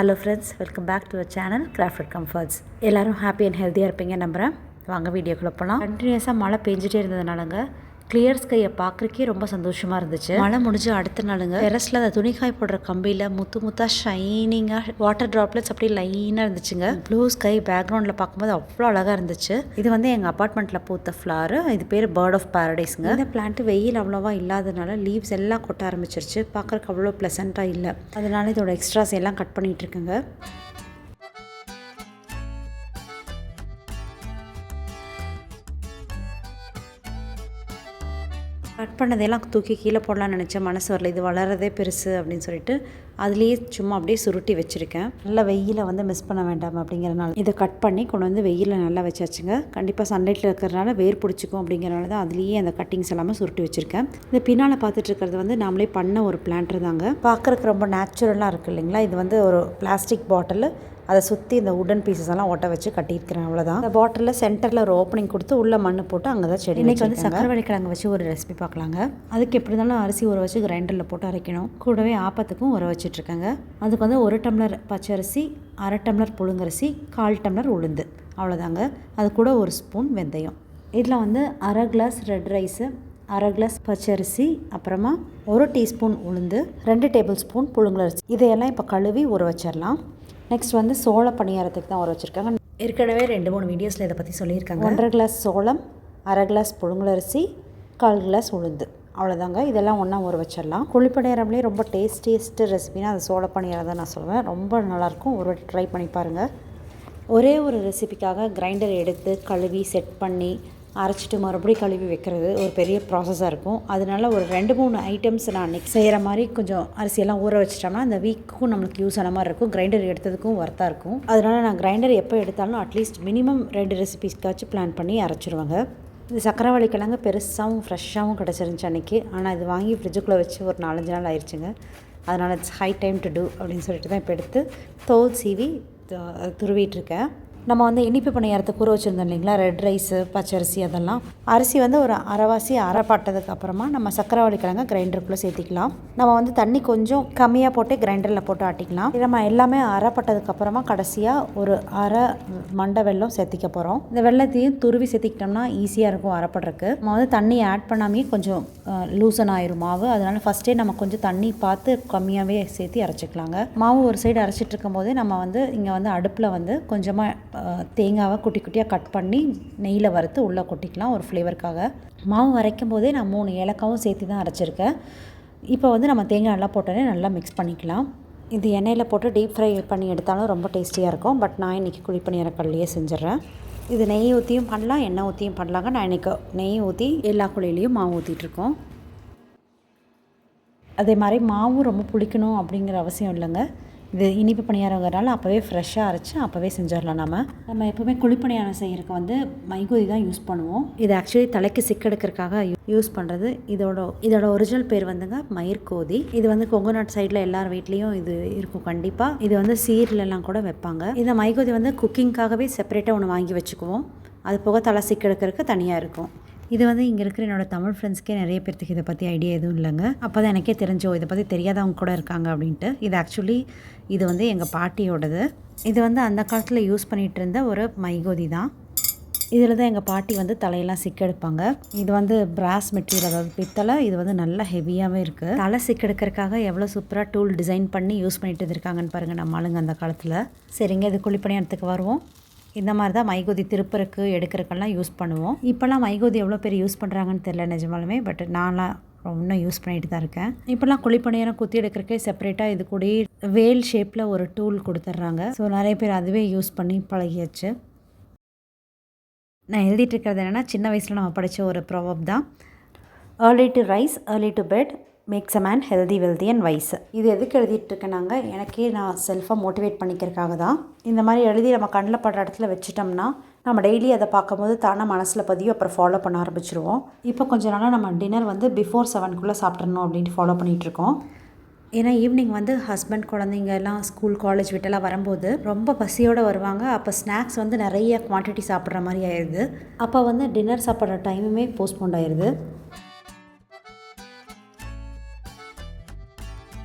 Hello friends, welcome back to our channel craft comforts. எல்லோரும் happy and ஹெல்த்தியாக இருப்பீங்க நம்புகிறேன். வாங்க வீடியோக்குள்ளே போகலாம். கண்டினியூஸாக மழை பெஞ்சிட்டே இருந்ததுனாலங்க கிளியர் ஸ்கையை பார்க்குறக்கே ரொம்ப சந்தோஷமாக இருந்துச்சு. மழை முடிஞ்சு அடுத்த நாளுங்க டெரஸில் அந்த துணிக்காய் போடுற கம்பியில் முத்தாக ஷைனிங்காக வாட்டர் ட்ராப்லெட்ஸ் அப்படியே லைனாக இருந்துச்சுங்க. ப்ளூ ஸ்கை பேக்ரவுண்டில் பார்க்கும்போது அவ்வளோ அழகாக இருந்துச்சு. இது வந்து எங்கள் அப்பார்ட்மெண்ட்டில் பூத்த ஃப்ளாரு. இது பேர் பேர்ட் ஆஃப் பாரடைஸ்ங்க. இந்த பிளான்ட்டு வெயில் அவ்வளோவா இல்லாததுனால லீவ்ஸ் எல்லாம் கொட்ட ஆரம்பிச்சிருச்சு. பார்க்குறக்கு அவ்வளோ ப்ளசண்ட்டாக இல்லை. அதனால இதோட எக்ஸ்ட்ராஸ் எல்லாம் கட் பண்ணிகிட்டு இருக்குங்க. கட் பண்ணதெல்லாம் தூக்கி கீழே போடலான்னு நினச்சேன். மனசு வரல, இது வளரதே பெருசு அப்படின்னு சொல்லிட்டு அதுலேயே சும்மா அப்படியே சுருட்டி வச்சுருக்கேன். நல்லா வெயிலை வந்து மிஸ் பண்ண வேண்டாம் அப்படிங்கிறனால இதை கட் பண்ணி கொண்டு வந்து வெயிலில் நல்லா வச்சாச்சுங்க. கண்டிப்பாக சன்லைட்டில் இருக்கிறனால வேர் பிடிச்சிக்கும் அப்படிங்கிறனால தான் அதுலேயே அந்த கட்டிங்ஸ் எல்லாமே சுருட்டி வச்சுருக்கேன். இந்த பின்னால் பார்த்துட்டு இருக்கிறது வந்து நாமளே பண்ண ஒரு பிளான்ட் தாங்க. பார்க்குறக்கு ரொம்ப நேச்சுரலாக இருக்குது இல்லைங்களா. இது வந்து ஒரு பிளாஸ்டிக் பாட்டில், அதை சுற்றி இந்த உடன் பீசஸ் எல்லாம் ஒட்ட வச்சு கட்டியிருக்கிறேன். அவ்வளோதான். இந்த பாட்டிலில் சென்டரில் ஒரு ஓப்பனிங் கொடுத்து உள்ளே மண் போட்டு அங்கே தான் செடி. இன்றைக்கி வந்து சக்கரவள்ளி கிழங்கு வச்சு ஒரு ரெசிபி பார்க்கலாங்க. அதுக்கு எப்படி இருந்தாலும் அரிசி ஊற வச்சு கிரைண்டரில் போட்டு அரைக்கணும். கூடவே ஆப்பத்துக்கும் ஊற வச்சிட்ருக்கேங்க. அதுக்கு வந்து 1 டம்ளர் பச்சரிசி, 1/2 டம்ளர் புழுங்கரிசி, 1/4 டம்ளர் உளுந்து, அவ்வளோதாங்க. அது கூட 1 ஸ்பூன் வெந்தயம். இதில் வந்து 1/2 கிளாஸ் ரெட் ரைஸு, 1/2 கிளாஸ் பச்சரிசி, அப்புறமா 1 டீஸ்பூன் உளுந்து, 2 டேபிள் ஸ்பூன் புழுங்கரிசி, இதையெல்லாம் இப்போ கழுவி ஊற வச்சிடலாம். நெக்ஸ்ட் வந்து சோள பணியாரத்துக்கு தான் ஊற வச்சுருக்காங்க. ஏற்கனவே 2-3 வீடியோஸில் இதை பற்றி சொல்லியிருக்காங்க. 1/2 கிளாஸ் சோளம், 1/2 கிளாஸ் புழுங்கலரிசி, 1/4 கிளாஸ் உளுந்து, அவ்வளோதாங்க. இதெல்லாம் ஒன்றா ஊற வச்சிடலாம். குழிப்பணியாரம்லேயே ரொம்ப டேஸ்டியஸ்ட்டு ரெசிபினா அது சோள பணியாரம் தான் நான் சொல்லுவேன். ரொம்ப நல்லாயிருக்கும். ஒரு வாட்டி ட்ரை பண்ணி பாருங்கள். ஒரே ஒரு ரெசிபிக்காக கிரைண்டர் எடுத்து கழுவி செட் பண்ணி அரைச்சிட்டு மறுபடியும் கழுவி வைக்கிறது ஒரு பெரிய ப்ராசஸாக இருக்கும். அதனால ஒரு 2-3 ஐட்டம்ஸ் நான் நெக்ஸ்ட் செய்கிற மாதிரி கொஞ்சம் அரிசியெல்லாம் ஊற வச்சிட்டோம்னா இந்த வீக்குக்கும் நம்மளுக்கு யூஸ் ஆன மாதிரி இருக்கும். கிரைண்டர் எடுத்ததுக்கும் ஒர்த்தாக இருக்கும். அதனால் நான் கிரைண்டர் எப்போ எடுத்தாலும் அட்லீஸ்ட் மினிமம் 2 ரெசிபிஸ்க்காச்சும் பிளான் பண்ணி அரைச்சிருவாங்க. இது சக்கரவள்ளி கிழங்கு பெருசாகவும் ஃப்ரெஷ்ஷாகவும் கிடச்சிருந்துச்சு அன்றைக்கி. ஆனால் இது வாங்கி ஃப்ரிட்ஜுக்குள்ளே வச்சு ஒரு 4-5 நாள் ஆயிடுச்சுங்க. அதனால் it's high time to do அப்படின்னு சொல்லிட்டு தான் இப்போ எடுத்து தோல் சீவி துருவிட்டுருக்கேன். நம்ம வந்து இனிப்பு பணியாரத்துக்கு ஊற வச்சுருந்தோம் இல்லைங்களா, ரெட் ரைஸு, பச்சரிசி, அதெல்லாம் அரிசி வந்து ஒரு அரைவாசி அரைப்பட்டதுக்கு அப்புறமா நம்ம சக்கரவள்ளி கிழங்க கிரைண்டருக்குள்ளே சேர்த்திக்கலாம். நம்ம வந்து தண்ணி கொஞ்சம் கம்மியாக போட்டு கிரைண்டரில் போட்டு ஆட்டிக்கலாம். நம்ம எல்லாமே அரைப்பட்டதுக்கு அப்புறமா கடைசியாக ஒரு அரை மண்டை வெல்லம் சேர்த்திக்க போகிறோம். இந்த வெள்ளத்தையும் துருவி சேர்த்திக்கிட்டோம்னா ஈஸியாக இருக்கும் அரைப்படுறதுக்கு. நம்ம வந்து தண்ணி ஆட் பண்ணாமே கொஞ்சம் லூசன் ஆயிரும் மாவு. அதனால் ஃபஸ்ட்டே நம்ம கொஞ்சம் தண்ணி பார்த்து கம்மியாகவே சேர்த்து அரைச்சிக்கலாங்க. மாவு ஒரு சைடு அரைச்சிட்டு இருக்கும் போதே நம்ம வந்து இங்கே வந்து அடுப்பில் வந்து கொஞ்சமாக தேங்காவை குட்டி குட்டியாக கட் பண்ணி நெய்யில் வறுத்து உள்ளே கொட்டிக்கலாம் ஒரு ஃப்ளேவருக்காக. மாவு அரைக்கும் போதே நான் 3 ஏலக்காவும் சேர்த்து தான் அரைச்சிருக்கேன். இப்போ வந்து நம்ம தேங்காய் எல்லாம் போட்டோன்னே நல்லா மிக்ஸ் பண்ணிக்கலாம். இது எண்ணெயில் போட்டு டீப் ஃப்ரை பண்ணி எடுத்தாலும் ரொம்ப டேஸ்டியாக இருக்கும். பட் நான் இன்றைக்கி குழிப்பணியாரக்கல்லையே செஞ்சிடறேன். இது நெய் ஊற்றியும் பண்ணலாம், எண்ணெய் ஊற்றியும் பண்ணலாங்க. நான் இன்றைக்கி நெய் ஊற்றி எல்லா குழியிலையும் மாவு ஊற்றிட்டுருக்கோம். அதே மாதிரி மாவும் ரொம்ப புளிக்கணும் அப்படிங்கிற அவசியம் இல்லைங்க. இது இனிப்பு பணியாரங்கிறனால அப்போவே ஃப்ரெஷ்ஷாக அரைச்சி அப்போவே செஞ்சிடலாம். நம்ம எப்போவுமே குழிப்பணியாரம் செய்கிறதுக்கு வந்து மைகோதி தான் யூஸ் பண்ணுவோம். இது ஆக்சுவலி தலைக்கு சிக்கெடுக்கிறதுக்காக யூஸ் பண்ணுறது. இதோட ஒரிஜினல் பேர் வந்துங்க மயிர்கோதி. இது வந்து கொங்கு நாட்டு சைடில் எல்லார் வீட்லேயும் இது இருக்கும் கண்டிப்பாக. இது வந்து சீர்லெல்லாம் கூட வைப்பாங்க. இந்த மைகோதி வந்து குக்கிங்காகவே செப்பரேட்டாக ஒன்று வாங்கி வச்சுக்குவோம். அது போக தலை சிக்கெடுக்கிறதுக்கு தனியாக இருக்கும். இது வந்து இங்கே இருக்கிற என்னோடய தமிழ் ஃப்ரெண்ட்ஸ்க்கே நிறைய பேர்த்துக்கு இதை பற்றி ஐடியா எதுவும் இல்லைங்க. அப்போ தான் எனக்கே தெரிஞ்சோ இதை பற்றி தெரியாதவங்க கூட இருக்காங்க அப்படின்ட்டு. இது ஆக்சுவலி இது வந்து எங்கள் பாட்டியோடது. இது வந்து அந்த காலத்தில் யூஸ் பண்ணிகிட்டு இருந்த ஒரு மைகோதி தான். இதில் தான் எங்கள் பாட்டி வந்து தலையெல்லாம் சிக்கெடுப்பாங்க. இது வந்து பிராஸ் மெட்டீரியல், அதாவது பித்தளை. இது வந்து நல்லா ஹெவியாகவே இருக்குது. தலை சிக்கெடுக்கிறதுக்காக எவ்வளோ சூப்பராக டூல் டிசைன் பண்ணி யூஸ் பண்ணிட்டு இருக்காங்கன்னு பாருங்கள் நம்ம ஆளுங்க அந்த காலத்தில். சரிங்க, இது குழிப்பணியாரத்துக்கு வருவோம். இந்த மாதிரி தான் மைகோதி திருப்பறக்கு எடுக்கிறக்கெல்லாம் யூஸ் பண்ணுவோம். இப்போல்லாம் மைகோதி எவ்வளோ பேர் யூஸ் பண்ணுறாங்கன்னு தெரியல நிஜமாலுமே. பட் நான்லாம் இன்னும் யூஸ் பண்ணிட்டு தான் இருக்கேன். இப்போல்லாம் குழிப்பணியாரம் குத்தி எடுக்கிறக்கே செப்பரேட்டாக இது கூட வேல் ஷேப்பில் ஒரு டூல் கொடுத்துட்றாங்க. ஸோ நிறைய பேர் அதுவே யூஸ் பண்ணி பழகியாச்சு. நான் எழுதிட்டு இருக்கிறது என்னென்னா, சின்ன வயசில் நம்ம படித்த ஒரு ப்ராவர்ப் தான். Early to rise, early to bed makes a man healthy, wealthy and wise. இது எதுக்கு எழுதிட்டுருக்கேனாங்க, எனக்கே நான் செல்ஃபாக மோட்டிவேட் பண்ணிக்கிறதுக்காக தான். இந்த மாதிரி எழுதி நம்ம கண்ணில் படுற இடத்துல வச்சுட்டோம்னா நம்ம டெய்லி அதை பார்க்கும்போது தானே மனசில் பதியும். அப்புறம் ஃபாலோ பண்ண ஆரம்பிச்சிருவோம். இப்போ கொஞ்ச நாளாக நம்ம டின்னர் வந்து பிஃபோர் 7 சாப்பிட்றணும் அப்படின்ட்டு ஃபாலோ பண்ணிகிட்ருக்கோம். ஏன்னா ஈவினிங் வந்து ஹஸ்பண்ட் குழந்தைங்க எல்லாம் ஸ்கூல் காலேஜ் விட்டெல்லாம் வரும்போது ரொம்ப பசியோடு வருவாங்க. அப்போ ஸ்நாக்ஸ் வந்து நிறைய குவான்டிட்டி சாப்பிட்ற மாதிரி ஆயிடுது. அப்போ வந்து டின்னர் சாப்பிட்ற டைமுமே போஸ்ட்போண்ட் ஆயிடுது.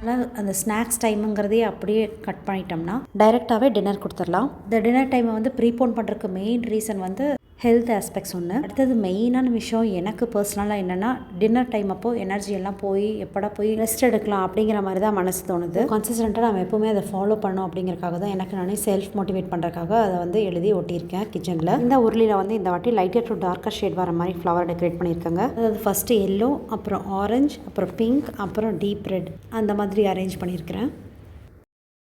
ஆனால் அந்த ஸ்நாக்ஸ் டைமுங்கிறதே அப்படியே கட் பண்ணிட்டோம்னா டைரெக்டாகவே டின்னர் கொடுத்துடலாம். இந்த டின்னர் டைமை வந்து ப்ரீபோன் பண்ணுறதுக்கு மெயின் ரீசன் வந்து ஹெல்த் ஆஸ்பெக்ட்ஸ் ஒன்று. அடுத்தது மெயினான விஷயம் எனக்கு பர்சனலாக என்னென்னா, டின்னர் டைம் அப்போது எனர்ஜி எல்லாம் போய் எப்படா போய் ரெஸ்ட் எடுக்கலாம் அப்படிங்கிற மாதிரி தான் மனசு தோணுது. கன்சிஸ்டண்ட்டாக நம்ம எப்போவுமே அதை ஃபாலோ பண்ணோம் அப்படிங்கிறக்காக தான் எனக்கு நானே செல்ஃப் மோட்டிவேட் பண்ணுறதுக்காக அதை வந்து எழுதி ஒட்டியிருக்கேன் கிச்சனில். இந்த உருளியில் வந்து இந்த வாட்டி லைட்டர் டு டார்க்கர் ஷேட் வர மாதிரி ஃப்ளவர் டெக்கரேட் பண்ணியிருக்காங்க. அதாவது ஃபஸ்ட்டு எல்லோ, அப்புறம் ஆரஞ்சு, அப்புறம் பிங்க், அப்புறம் டீப் ரெட் அந்த மாதிரி அரேஞ்ச் பண்ணியிருக்கிறேன்.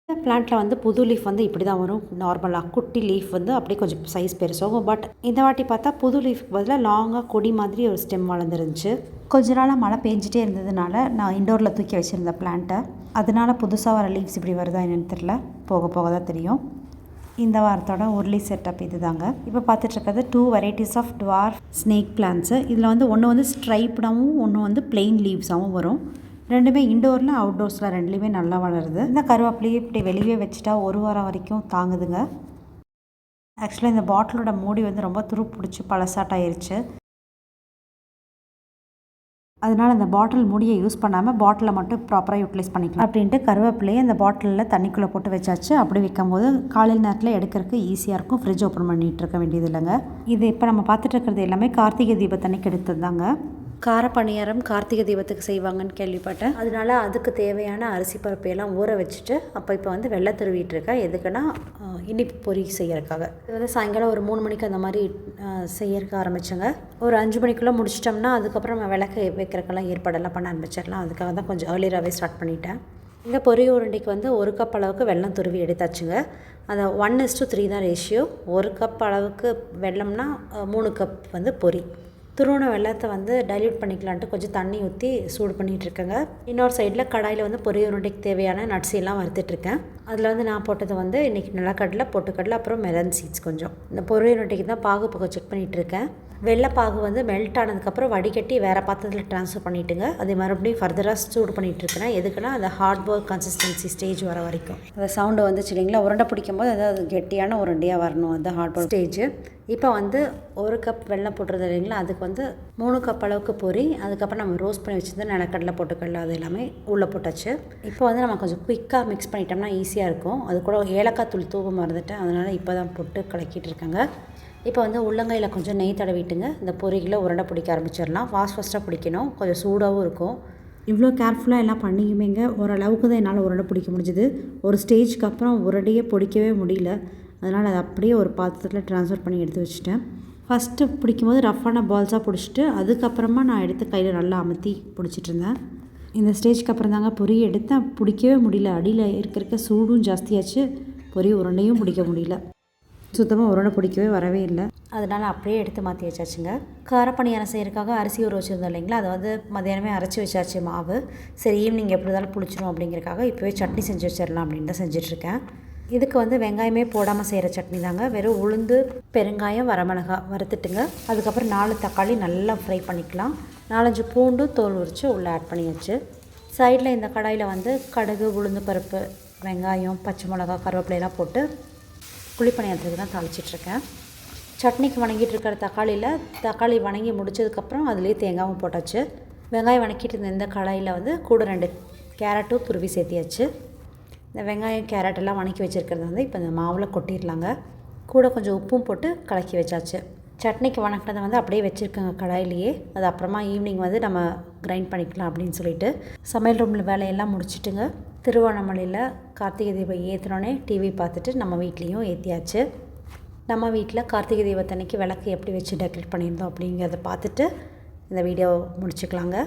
இந்த பிளான்ட்டில் வந்து புது லீஃப் வந்து இப்படி தான் வரும். நார்மலாக குட்டி லீஃப் வந்து அப்படியே கொஞ்சம் சைஸ் பெருசாகும். பட் இந்த வாட்டி பார்த்தா புது லீஃப்க்கு பதிலாக லாங்காக கொடி மாதிரி ஒரு ஸ்டெம் வளர்ந்துருந்துச்சு. கொஞ்ச நாளாக மழை பெஞ்சிட்டே இருந்ததுனால நான் இண்டோரில் தூக்கி வச்சுருந்தேன் பிளான்ட்டை. அதனால புதுசாக வர லீவ்ஸ் இப்படி வருதா என்னன்னு தெரியல, போக போக தான் தெரியும். இந்த வாரத்தோட உருளி செட்டப் இது தாங்க. இப்போ பார்த்துட்ருக்கிறது 2 varieties of dwarf snake plants. இதில் வந்து ஒன்று வந்து ஸ்ட்ரைப்டாகவும் ஒன்று வந்து பிளெயின் லீவ்ஸாகவும் வரும். ரெண்டுமே இண்டோரில் அவுட்டோர்ஸில் ரெண்டுலேயுமே நல்லா வளருது. இந்த கருவேப்பிலையே இப்படி வெளியே வச்சுட்டா 1 வாரம் வரைக்கும் தாங்குதுங்க. ஆக்சுவலாக இந்த பாட்டிலோட மூடி வந்து ரொம்ப துரு பிடிச்சி பழசாட்டாயிருச்சு. அதனால் அந்த பாட்டில் மூடியை யூஸ் பண்ணாமல் பாட்டிலை மட்டும் ப்ராப்பராக யூட்டிலைஸ் பண்ணிக்கலாம் அப்படின்ட்டு கருவேப்பிலையே அந்த பாட்டிலில் தண்ணிக்குள்ளே போட்டு வச்சாச்சு. அப்படி வைக்கும்போது காலையில் நேரத்தில் எடுக்கிறதுக்கு ஈஸியாக இருக்கும். ஃப்ரிட்ஜ் ஓப்பன் பண்ணிகிட்டு இருக்க வேண்டியது இல்லைங்க. இது இப்போ நம்ம பார்த்துட்டு இருக்கிறது எல்லாமே கார்த்திகை தீபத்தன்னைக்கு எடுத்தது தாங்க. கார பணியாரம் கார்த்திகை தீபத்துக்கு செய்வாங்கன்னு கேள்விப்பட்டேன். அதனால அதுக்கு தேவையான அரிசி பருப்பையெல்லாம் ஊற வச்சுட்டு இப்போ வந்து வெள்ளை துருவிட்டுருக்கேன். எதுக்குன்னா இனிப்பு பொரி செய்யறதுக்காக. இது வந்து சாயங்காலம் ஒரு 3 மணிக்கு அந்த மாதிரி செய்யறதுக்கு ஆரம்பித்தேங்க. ஒரு 5 மணிக்குள்ளே முடிச்சிட்டோம்னா அதுக்கப்புறம் நம்ம விளக்கு வைக்கிறக்கெல்லாம் ஏற்பாடெல்லாம் பண்ண ஆரம்பிச்சிடலாம். அதுக்காக தான் கொஞ்சம் ஏர்லியராகவே ஸ்டார்ட் பண்ணிட்டேன். இந்த பொரி உருண்டைக்கு வந்து 1 கப் அளவுக்கு வெல்லம் துருவி எடுத்தாச்சுங்க. அதை 1:3 தான் ரேஷியோ. 1 கப் அளவுக்கு வெல்லம்னா 3 கப் வந்து பொரி. துருவன வெள்ளத்தை வந்து டைல்யூட் பண்ணிக்கலான்ட்டு கொஞ்சம் தண்ணி ஊற்றி சூடு பண்ணிகிட்ருக்கேங்க. இன்னொரு சைடில் கடாயில் வந்து பொரி உருண்டைக்கு தேவையான நட்ஸ் எல்லாம் வறுத்துட்ருக்கேன். அதில் வந்து நான் போட்டது வந்து இன்றைக்கி நிலக்கடலை, பொட்டுக்கடலை, அப்புறம் மெலன் சீட்ஸ் கொஞ்சம். இந்த பொரி உருண்டைக்கு தான் பாகு பக்கம் செக் பண்ணிகிட்ருக்கேன். வெள்ளை பாகு வந்து மெல்ட் ஆனதுக்கப்புறம் வடிகட்டி வேறு பாத்திரத்தில் ட்ரான்ஸ்ஃபர் பண்ணிவிட்டுங்க. அதே மறுபடியும் ஃபர்தராக சூடு பண்ணிகிட்ருக்கேன். எதுக்குன்னா அந்த ஹார்ட் பால் கன்சிஸ்டன்சி ஸ்டேஜ் வர வரைக்கும். அந்த சவுண்டு வந்துச்சு இல்லைங்களா, உருண்டை பிடிக்கும் போது அதாவது கெட்டியான உருண்டையாக வரணும், அந்த ஹார்ட் பால் ஸ்டேஜ். இப்போ வந்து 1 கப் வெல்லம் போட்டுறது இல்லைங்களா, அதுக்கு வந்து 3 கப் அளவுக்கு பொரி, அதுக்கப்புறம் நம்ம ரோஸ்ட் பண்ணி வச்சுருந்தா நிலக்கடலை, பொட்டுக்கடலை அது எல்லாமே உள்ளே போட்டாச்சு. இப்போ வந்து நம்ம கொஞ்சம் குயிக்காக மிக்ஸ் பண்ணிட்டோம்னா ஈஸியாக இருக்கும். அது கூட ஏலக்காய் தூள் தூவ மறந்துட்டேன், அதனால் இப்போ தான் போட்டு கலக்கிட்டு இருக்கேங்க. இப்போ வந்து உள்ளங்கையில் கொஞ்சம் நெய் தடவிட்டுங்க இந்த பொரிகளை உருண்டை பிடிக்க ஆரம்பிச்சிடலாம். ஃபாஸ்ட்டாக பிடிக்கணும், கொஞ்சம் சூடாகவும் இருக்கும். இவ்வளோ கேர்ஃபுல்லாக எல்லாம் பண்ணியுமேங்க ஓரளவுக்கு தான் என்னால் உருண்டை பிடிக்க முடிஞ்சுது. ஒரு ஸ்டேஜ்க்கு அப்புறம் உருண்டையே பிடிக்கவே முடியல. அதனால் அதை அப்படியே ஒரு பாத்திரத்தில் ட்ரான்ஸ்ஃபர் பண்ணி எடுத்து வச்சுட்டேன். ஃபஸ்ட்டு பிடிக்கும்போது ரஃப்பான பால்ஸாக பிடிச்சிட்டு அதுக்கப்புறமா நான் எடுத்து கையில் நல்லா அமுத்தி பிடிச்சிட்டு இருந்தேன். இந்த ஸ்டேஜ்க்கு அப்புறம் தாங்க பொரி எடுத்தேன். பிடிக்கவே முடியல, அடியில் இருக்க சூடும் ஜாஸ்தியாச்சு, பொரி உருண்டையும் பிடிக்க முடியல. சுத்தமாக உருண்டை பிடிக்கவே வரவே இல்லை. அதனால் அப்படியே எடுத்து மாற்றி வச்சாச்சுங்க. காரப்பணியாரம் செய்கிறதுக்காக அரிசி ஊற வச்சுருந்தோம் இல்லைங்களா, அதை வந்து மதியானமே அரைச்சி வச்சாச்சு மாவு. சரி ஈவினிங் எப்படி இருந்தாலும் புளிச்சிடும் அப்படிங்கிறக்காக இப்போவே சட்னி செஞ்சு வச்சிடலாம் அப்படின்னு தான் செஞ்சிட்ருக்கேன். இதுக்கு வந்து வெங்காயமே போடாமல் செய்கிற சட்னி தாங்க. வெறும் உளுந்து, பெருங்காயம், வரமிளகாய் வறுத்துட்டுங்க. அதுக்கப்புறம் 4 தக்காளி நல்லா ஃப்ரை பண்ணிக்கலாம். 4-5 பூண்டு தோல் உரித்து உள்ளே ஆட் பண்ணியாச்சு. சைடில் இந்த கடாயில் வந்து கடுகு, உளுந்து பருப்பு, வெங்காயம், பச்சை மிளகா, கருவேப்பிலையெல்லாம் போட்டு குழிப்பணியாரத்துக்கு தான் தாளிச்சிட்ருக்கேன். சட்னிக்கு வணங்கிட்டு இருக்கிற தக்காளி வணங்கி முடிச்சதுக்கப்புறம் அதுலேயே தேங்காயும் போட்டாச்சு. வெங்காயம் வணக்கிட்டு இருந்த இந்த கடாயில் வந்து கூட 2 கேரட்டும் துருவி சேர்த்தியாச்சு. இந்த வெங்காயம் கேரட்டெல்லாம் வணக்கி வச்சுருக்கிறது வந்து இப்போ இந்த மாவில் கொட்டிடலாங்க. கூட கொஞ்சம் உப்பும் போட்டு கலக்கி வச்சாச்சு. சட்னிக்கு வணக்கினதை வந்து அப்படியே வச்சுருக்கேங்க கடாயிலேயே. அது அப்புறமா ஈவினிங் வந்து நம்ம கிரைண்ட் பண்ணிக்கலாம் அப்படின்னு சொல்லிட்டு சமையல் ரூமில் வேலையெல்லாம் முடிச்சுட்டுங்க. திருவண்ணாமலையில் கார்த்திகை தீபம் ஏற்றினோடனே டிவி பார்த்துட்டு நம்ம வீட்லேயும் ஏற்றியாச்சு. நம்ம வீட்டில் கார்த்திகை தீபத்தன்னைக்கு விளக்கு எப்படி வச்சு டெக்கரேட் பண்ணியிருந்தோம் அப்படிங்கிறத பார்த்துட்டு இந்த வீடியோ முடிச்சுக்கலாங்க.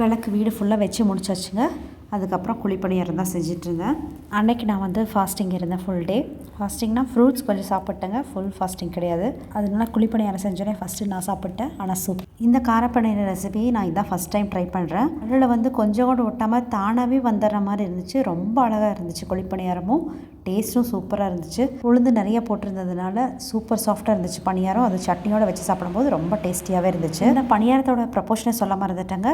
விளக்கு வீடு ஃபுல்லாக வச்சு முடிச்சாச்சுங்க. அதுக்கப்புறம் குழிப்பணியாரம் தான் செஞ்சிட்ருந்தேன். அன்னைக்கு நான் வந்து ஃபாஸ்டிங் இருந்தேன். ஃபுல் டே ஃபாஸ்டிங்னா ஃப்ரூட்ஸ் கொஞ்சம் சாப்பிட்டேங்க. ஃபுல் ஃபாஸ்டிங் கிடையாது. அதனால குழிப்பணியாரம் செஞ்சோன்னே ஃபஸ்ட்டு நான் சாப்பிட்டேன். ஆனால் இந்த காரப்பணியார ரெசிபி நான் இதான் ஃபஸ்ட் டைம் ட்ரை பண்ணுறேன். அதில் வந்து கொஞ்சம் கூட ஒட்டாமல் தானாகவே வந்துடுற மாதிரி இருந்துச்சு. ரொம்ப அழகாக இருந்துச்சு. குழிப்பணியாரமும் டேஸ்ட்டும் சூப்பராக இருந்துச்சு. உளுந்து நிறைய போட்டிருந்ததுனால சூப்பர் சாஃப்டாக இருந்துச்சு பணியாரம். அது சட்னியோடு வச்சு சாப்பிடும்போது ரொம்ப டேஸ்டியாகவே இருந்துச்சு. இந்த பணியாரத்தோட ப்ரப்போர்ஷனை சொல்ல மறந்துட்டேங்க.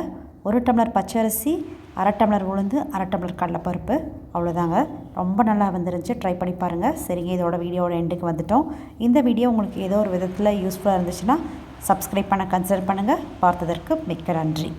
1 டம்ளர் பச்சரிசி, 1/2 டம்ளர் உளுந்து, 1/2 டம்ளர் கடலைப்பருப்பு, அவ்வளோதாங்க. ரொம்ப நல்லா வந்துருந்துச்சு. ட்ரை பண்ணி பாருங்கள். சரிங்க, இதோட வீடியோட எண்டுக்கு வந்துட்டோம். இந்த வீடியோ உங்களுக்கு ஏதோ ஒரு விதத்தில் யூஸ்ஃபுல்லாக இருந்துச்சுன்னா சப்ஸ்கிரைப் பண்ண கன்சிடர் பண்ணுங்கள். பார்த்ததற்கு மிக்க நன்றி.